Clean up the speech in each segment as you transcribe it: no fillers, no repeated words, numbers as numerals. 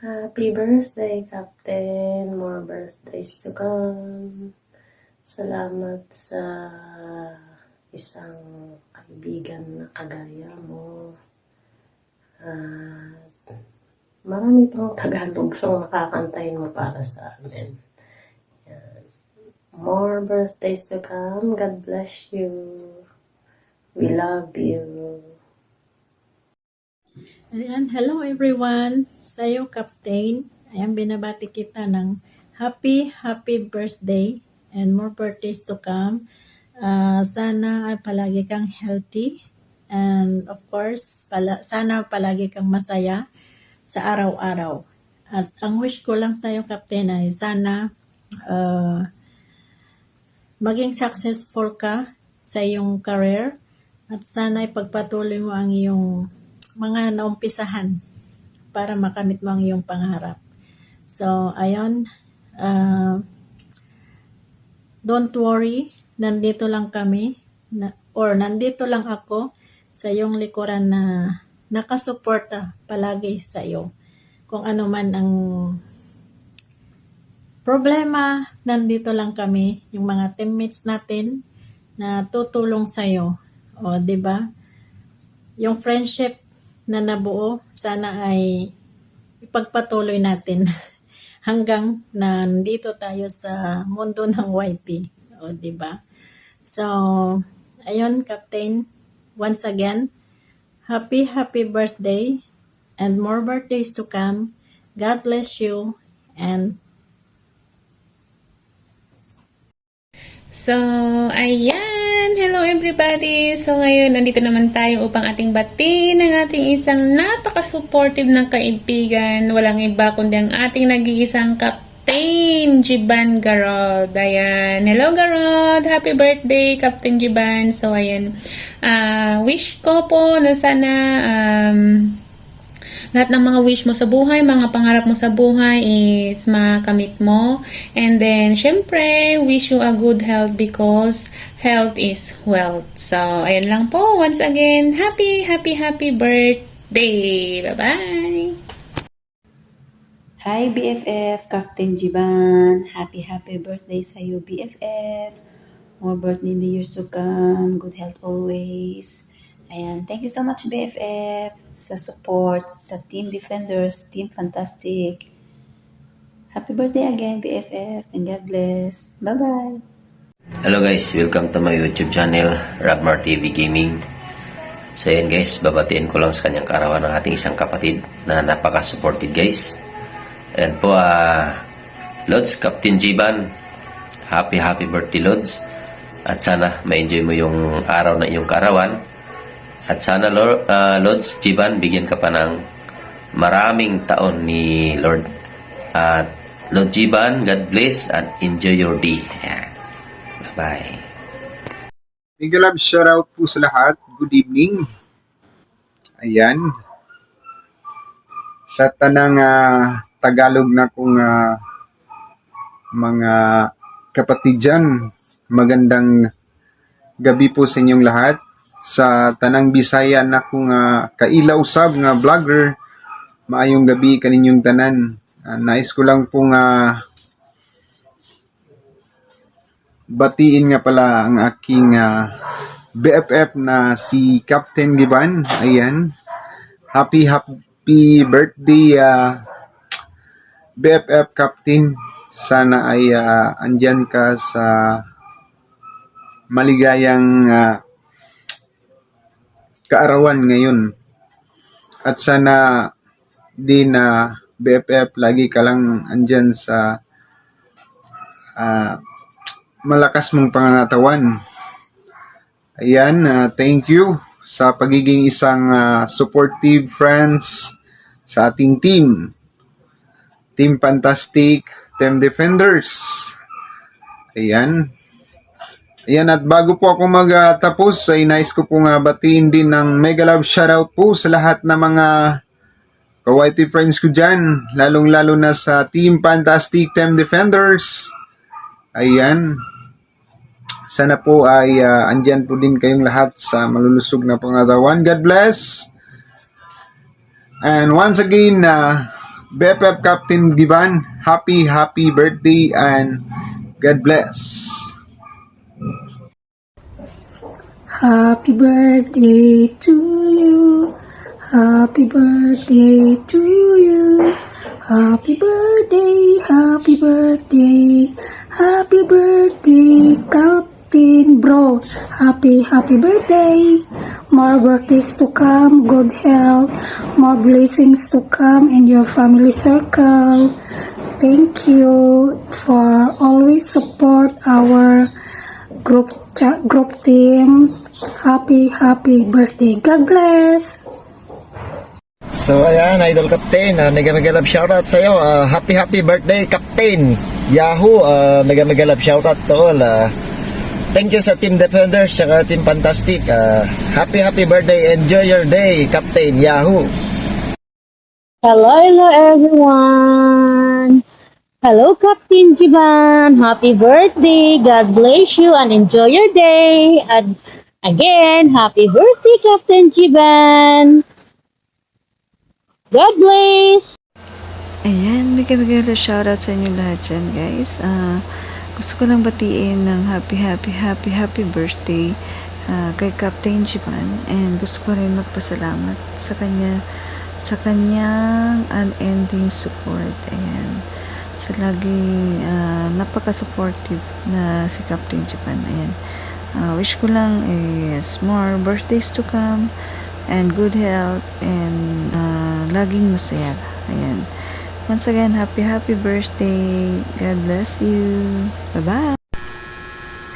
Happy birthday, Captain. More birthdays to come. Salamat sa isang kaibigan na kagaya mo. At marami pang Tagalog song nakakantayin mo para sa amin. Yan. More birthdays to come. God bless you. We love you. Ayan, hello everyone. Sa'yo, Captain. Ayan, binabati kita ng happy birthday and more birthdays to come. Sana ay palagi kang healthy and of course, sana palagi kang masaya sa araw-araw. At ang wish ko lang sa'yo, Captain, ay sana maging successful ka sa iyong career at sana ay pagpatuloy mo ang iyong mga naumpisahan para makamit mo ang iyong pangarap. So, ayun, don't worry, nandito lang kami, nandito lang ako sa iyong likuran na nakasuporta palagi sa iyo. Kung ano man ang problema, nandito lang kami, yung mga teammates natin na tutulong sa iyo. O, 'di ba? Yung friendship na nabuo, sana ay ipagpatuloy natin hanggang nandito tayo sa mundo ng YT. O, diba? So, ayun, Captain, once again, happy birthday and more birthdays to come. God bless you and So, ayan. Hello everybody. So, ngayon, nandito naman tayo upang ating batiin ng ating isang napaka-supportive ng kaibigan. Walang iba kundi ang ating nag-iisang Captain Jiban Garod. Ayan. Hello, Garod. Happy birthday, Captain Jiban. So, ayan. Wish ko po na sana lahat ng mga wish mo sa buhay, mga pangarap mo sa buhay is makamit mo. And then, syempre, wish you a good health because health is wealth. So, ayan lang po. Once again, happy birthday! Bye-bye! Hi BFF, Captain Jiban. Happy birthday sa iyo BFF. More birthday in the years to come. Good health always. Ayan, thank you so much BFF sa support sa Team Defenders, Team Fantastic. Happy birthday again BFF and God bless. Bye-bye. Hello guys, welcome to my YouTube channel, Rabmar TV Gaming. So yan guys, babatiin ko lang sa kanyang kaarawan ng ating isang kapatid na napaka-supported guys. Ayan po, Lods, Captain Jiban, happy birthday Lods. At sana ma-enjoy mo yung araw na iyong kaarawan. At sana Lods Jiban, bigyan ka pa ng maraming taon ni Lord. At Lord Jiban, God bless at enjoy your day. Ayan. Bye-bye. Mega love shoutout po sa lahat. Good evening. Ayan. Sa tanang Tagalog na kung mga kapatid dyan, magandang gabi po sa inyong lahat. Sa tanang Bisaya na kung kailaw sab nga vlogger, maayong gabi kaninyong tanan. Nais ko lang pong batiin nga pala ang aking BFF na si Captain Giban. Ayan. Happy birthday BFF Captain. Sana ay andyan ka sa maligayang kaarawan ngayon. At sana din BFF lagi ka lang andyan sa malakas mong pangangatawan. Ayan, thank you sa pagiging isang supportive friends sa ating team. Team Fantastic, Team Defenders. Ayan. Ayan, at bago po ako magtapos, ay nais ko pong batiin din ng mega love shoutout po sa lahat ng mga ka-YT friends ko dyan, lalong-lalo na sa Team Fantastic, Team Defenders. Ayan. Sana po ay andyan po din kayong lahat sa malulusog na pangatawan. God bless. And once again, BFF Captain Giban, happy birthday and God bless. Happy birthday to you. Happy birthday to you. Happy birthday, happy birthday. Happy birthday, Captain Bro. Happy birthday. More birthdays to come, good health, more blessings to come in your family circle. Thank you for always support our group team. Happy birthday. God bless. So ayan, Idol Captain, mega love shoutout sa iyo. Happy birthday Captain Yahoo. Mega love shoutout to all. Thank you sa Team Defenders at Team Fantastic. Happy birthday. Enjoy your day, Captain Yahoo. Hello everyone. Hello Captain Jiban. Happy birthday. God bless you and enjoy your day. And again, happy birthday Captain Jiban. God bless. Ayan, mega shoutout sa inyo lahat dyan, guys. Gusto ko lang batiin ng happy birthday kay Captain Jiban, and gusto ko rin magpasalamat sa kanyang unending support. Ayan, sa laging napaka-supportive na si Captain Jiban. Ayan, wish ko lang is more birthdays to come and good health and laging masaya. Ayan. Once again, happy birthday. God bless you. Bye-bye.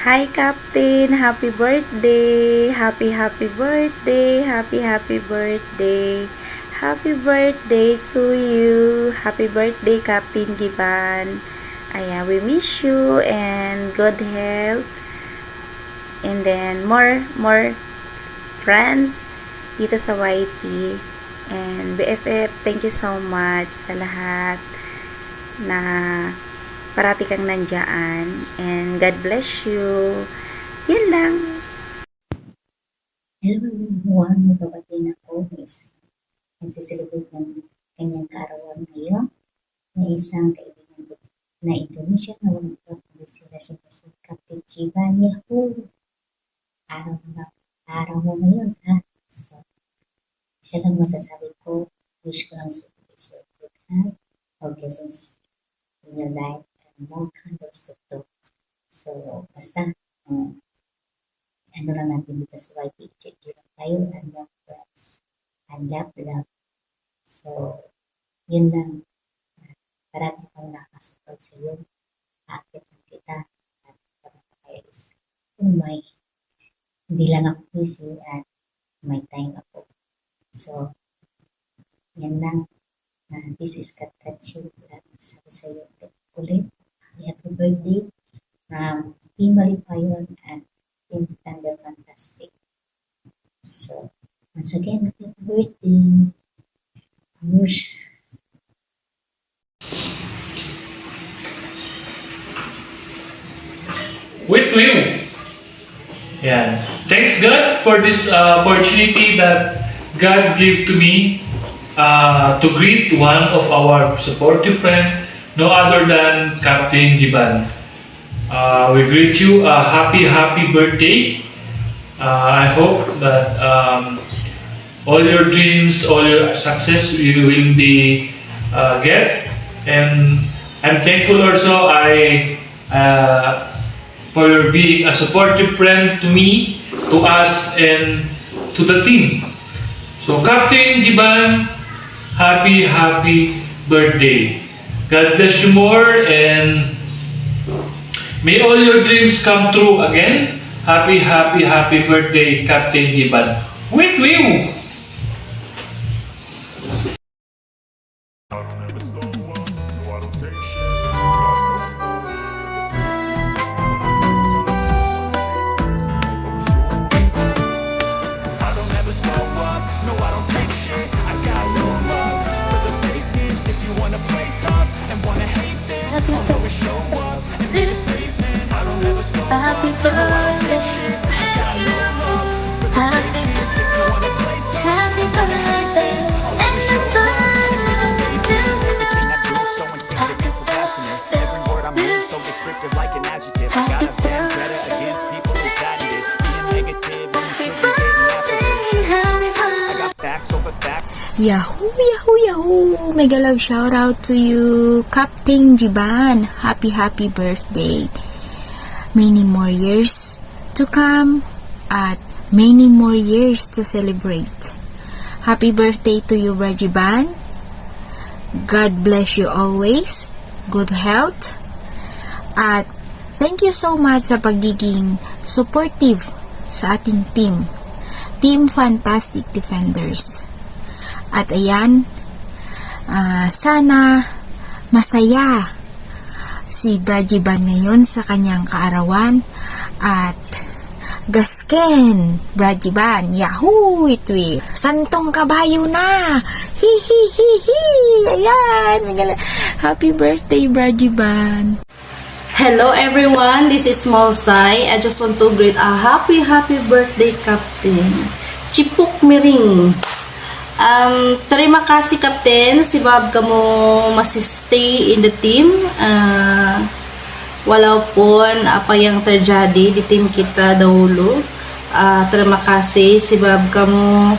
Hi Captain, happy birthday. Happy birthday. Happy birthday. Happy birthday to you. Happy birthday Captain Giban. Ayan, we miss you and good health. And then more friends dito sa YT. And BFF, thank you so much sa lahat na parati kang nandyan. And God bless you. Yun lang. Hello, everyone. Nagbabati na po ng isang nagsiselebrate ng kanyang kaarawan ngayon na isang kaibigan ko na Indonesia na walang pagkakasila siya si Captain Jiban. Yahoo! Araw mo ngayon, ha? So, isa lang masasabi ko, wish ko lang sa your good health, more blessings in your life, and more candles to blow. So, basta, ano lang natin dito sa YT, check lang tayo, and more friends, and love. So, yun lang, parati kang nakasupport sa iyo, akit ng kita, at parati kayo is, kung may, hindi lang ako busy, at may time ako. So, yan lang. This is Katkachi. Sabi sa iyo ulit. Happy birthday. Team Malipayon and Team Thunder Fantastic. So, once again, happy birthday. Amush. With you. Yeah. Thanks God for this opportunity that God gave to me to greet one of our supportive friends, no other than Captain Jiban. We greet you a happy birthday. I hope that all your dreams, all your success you will be get. And I'm thankful also for your being a supportive friend to me, to us, and to the team. So Captain Jiban, happy birthday. God bless you more and may all your dreams come true again. Happy birthday, Captain Jiban. With you! Happy birthday. Happy birthday. And the sun to Yahoo, Yahoo, Yahoo! Mega love shout out to you, Captain Jiban. Happy birthday. Many more years to come at many more years to celebrate. Happy birthday to you, Rajiban. God bless you always. Good health. At thank you so much sa pagiging supportive sa ating team. Team Fantastic Defenders. At ayan, sana masaya si Brajiban ngayon sa kanyang kaarawan at gasken Brajiban, Yahoo! Itwi, santong kabayo na! Hi hi hi hi! Ayan! Happy birthday, Brajiban! Hello everyone, this is Small Sai. I just want to greet a happy birthday, Captain Chipuk Miring. Terima kasih Captain, sebab kamu masih stay in the team walaupun apa yang terjadi di tim kita dahulu. Terima kasih sebab kamu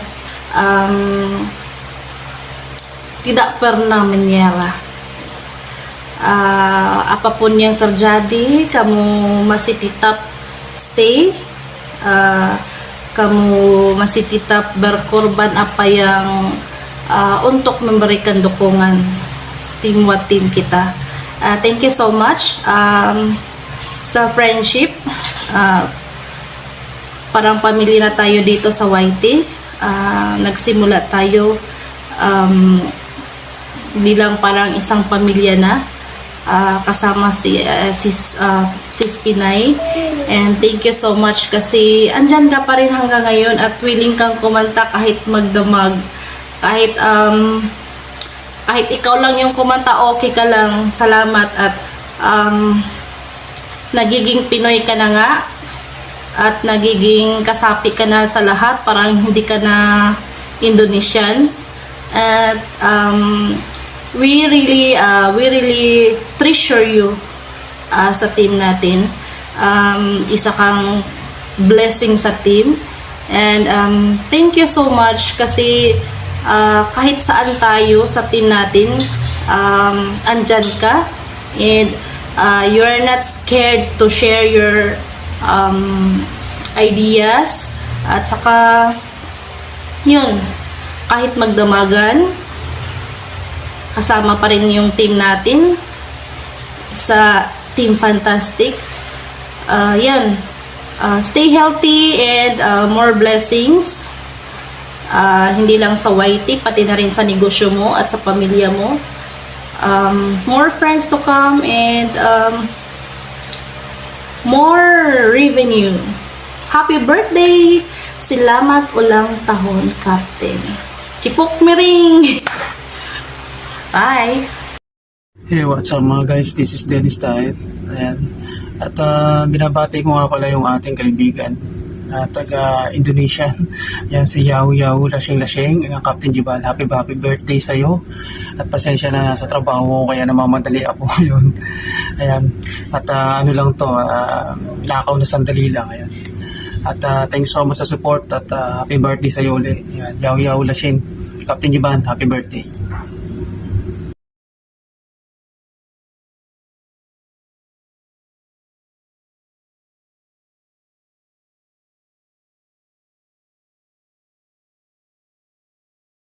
tidak pernah menyerah. Apapun yang terjadi, kamu masih tetap stay. Kamu masih tetap berkorban apa yang untuk memberikan dukungan semua tim kita. Thank you so much sa friendship. Parang pamilya na tayo dito sa YT. Nagsimula tayo bilang parang isang pamilya na. Kasama si Pinay, and thank you so much kasi andyan ka pa rin hanggang ngayon at willing kang kumanta kahit magdamag, kahit ikaw lang yung kumanta, okay ka lang. Salamat. At nagiging Pinoy ka na nga at nagiging kasapi ka na sa lahat, parang hindi ka na Indonesian. At we really treasure you sa team natin. Isa kang blessing sa team, and thank you so much kasi kahit saan tayo sa team natin, andyan ka, and you are not scared to share your ideas. At saka yun, kahit magdamagan, kasama pa rin yung team natin sa Team Fantastic. Yan. Stay healthy and more blessings. Hindi lang sa YT, pati na rin sa negosyo mo at sa pamilya mo. More friends to come and more revenue. Happy birthday! Salamat ulang tahon, Captain Chipuk Miring! Bye! Hey, what's up mga guys? This is Dennis Taet. Ayan. At binabati ko nga pala yung ating kaibigan taga-Indonesian. Yan si Yahoo Lasing, Captain Jiban. Happy birthday sa'yo. At pasensya na sa trabaho ko kaya namamadali ako ngayon. Ayan. At ano lang to, nakaw na sandali lang. Ayan. At thanks so much sa support at happy birthday sa'yo ulit. Yahoo Lasing. Captain Jiban, happy birthday.